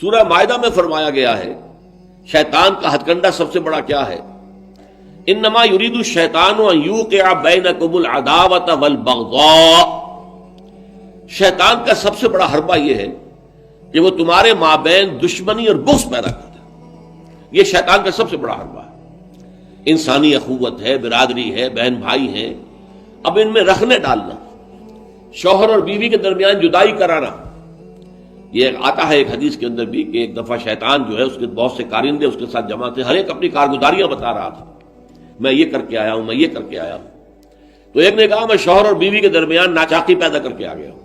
سورہ مائدہ میں فرمایا گیا ہے شیطان کا ہتھ کنڈا سب سے بڑا کیا ہے؟ انما یرید الشیطان ان یوقع بینکم العداوۃ والبغضاء، شیطان کا سب سے بڑا حربہ یہ ہے کہ وہ تمہارے مابین دشمنی اور بغض پیدا کرتا ہے۔ یہ شیطان کا سب سے بڑا حربہ ہے۔ انسانی اخوت ہے، برادری ہے، بہن بھائی ہیں، اب ان میں رخنے ڈالنا، شوہر اور بیوی کے درمیان جدائی کرانا۔ یہ آتا ہے ایک حدیث کے اندر بھی کہ ایک دفعہ شیطان جو ہے اس کے بہت سے کارندے اس کے ساتھ جمع تھے، ہر ایک اپنی کارگزاریاں بتا رہا تھا، میں یہ کر کے آیا ہوں، میں یہ کر کے آیا ہوں۔ تو ایک نے کہا میں شوہر اور بیوی کے درمیان ناچاقی پیدا کر کے آ گیا ہوں۔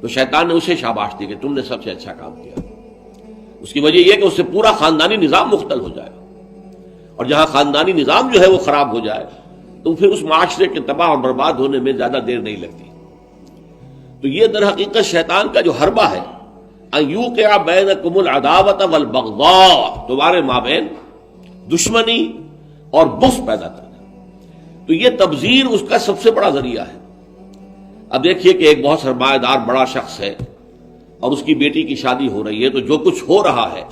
تو شیطان نے اسے شاباش دی کہ تم نے سب سے اچھا کام کیا۔ اس کی وجہ یہ کہ اس سے پورا خاندانی نظام مختل ہو جائے، اور جہاں خاندانی نظام جو ہے وہ خراب ہو جائے تو پھر اس معاشرے کے تباہ اور برباد ہونے میں زیادہ دیر نہیں لگتی۔ تو یہ در حقیقت شیطان کا جو حربہ ہے، ان یوقع بینکم العداوۃ والبغضاء، تمہارے مابین دشمنی اور بغض پیدا کرنا۔ تو یہ تبذیر اس کا سب سے بڑا ذریعہ ہے۔ اب دیکھیے کہ ایک بہت سرمایہ دار بڑا شخص ہے اور اس کی بیٹی کی شادی ہو رہی ہے، تو جو کچھ ہو رہا ہے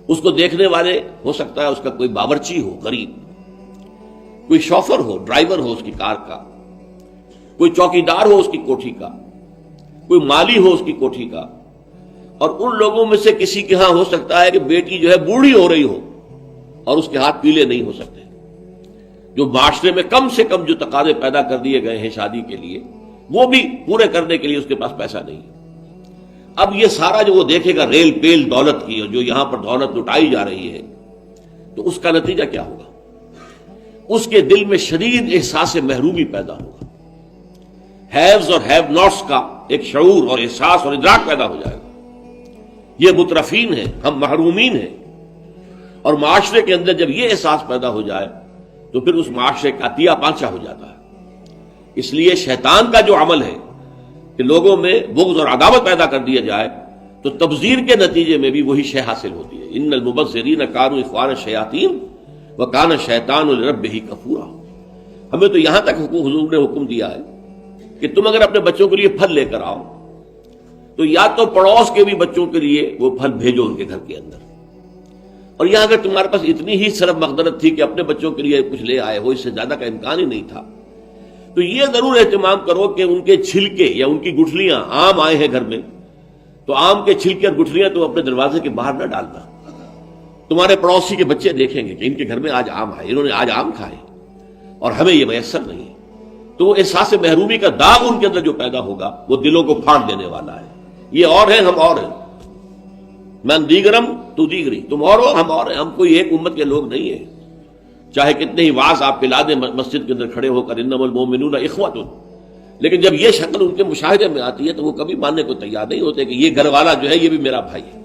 اس کو دیکھنے والے ہو سکتا ہے اس کا کوئی باورچی ہو غریب، کوئی شوفر ہو، ڈرائیور ہو اس کی کار کا، کوئی چوکیدار ہو اس کی کوٹھی کا، کوئی مالی ہو اس کی کوٹھی کا، اور ان لوگوں میں سے کسی کے ہاں ہو سکتا ہے کہ بیٹی جو ہے بوڑھی ہو رہی ہو اور اس کے ہاتھ پیلے نہیں ہو سکتے، جو معاشرے میں کم سے کم جو تقاضے پیدا کر دیے گئے ہیں شادی کے لیے وہ بھی پورے کرنے کے لیے اس کے پاس پیسہ نہیں۔ اب یہ سارا جو وہ دیکھے گا ریل پیل دولت کی، اور جو یہاں پر دولت لٹائی جا رہی ہے، تو اس کا نتیجہ کیا ہوگا؟ اس کے دل میں شدید احساس محرومی پیدا ہوگا، ہیوز اور ہیو ناٹس کا ایک شعور اور احساس اور ادراک پیدا ہو جائے گا۔ یہ مترفین ہیں، ہم محرومین ہیں، اور معاشرے کے اندر جب یہ احساس پیدا ہو جائے تو پھر اس معاشرے کا تیا پانچا ہو جاتا ہے۔ اس لیے شیطان کا جو عمل ہے کہ لوگوں میں بغض اور عداوت پیدا کر دیا جائے، تو تبذیر کے نتیجے میں بھی وہی شے حاصل ہوتی ہے۔ ان المبذرین کانوا اخوان الشیاطین وکان الشیطان لربہ کفورا۔ ہمیں تو یہاں تک حضور نے حکم دیا ہے کہ تم اگر اپنے بچوں کے لیے پھل لے کر آؤ تو یا تو پڑوس کے بھی بچوں کے لیے وہ پھل بھیجو ان کے گھر کے اندر، اور یہاں اگر تمہارے پاس اتنی ہی صرف مقدرت تھی کہ اپنے بچوں کے لیے کچھ لے آئے ہو، اس سے زیادہ کا امکان ہی نہیں تھا، تو یہ ضرور اہتمام کرو کہ ان کے چھلکے یا ان کی گٹھلیاں، آم آئے ہیں گھر میں تو آم کے چھلکے اور گٹھلیاں تو اپنے دروازے کے باہر نہ ڈالنا۔ تمہارے پڑوسی کے بچے دیکھیں گے کہ ان کے گھر میں آج آم آئے، انہوں نے آج آم کھائے اور ہمیں یہ میسر نہیں، تو وہ احساس محرومی کا داغ ان کے اندر جو پیدا ہوگا وہ دلوں کو پھاڑ دینے والا ہے۔ یہ اور ہیں، ہم اور ہیں، من دیگرم تو دیگری، تم اور ہو ہم اور ہیں، ہم کوئی ایک امت کے لوگ نہیں ہیں، چاہے کتنے ہی واعظ آپ پلا دیں مسجد کے اندر کھڑے ہو کر انما المؤمنون اخوۃ، لیکن جب یہ شکل ان کے مشاہدے میں آتی ہے تو وہ کبھی ماننے کو تیار نہیں ہوتے کہ یہ گھر والا جو ہے یہ بھی میرا بھائی ہے۔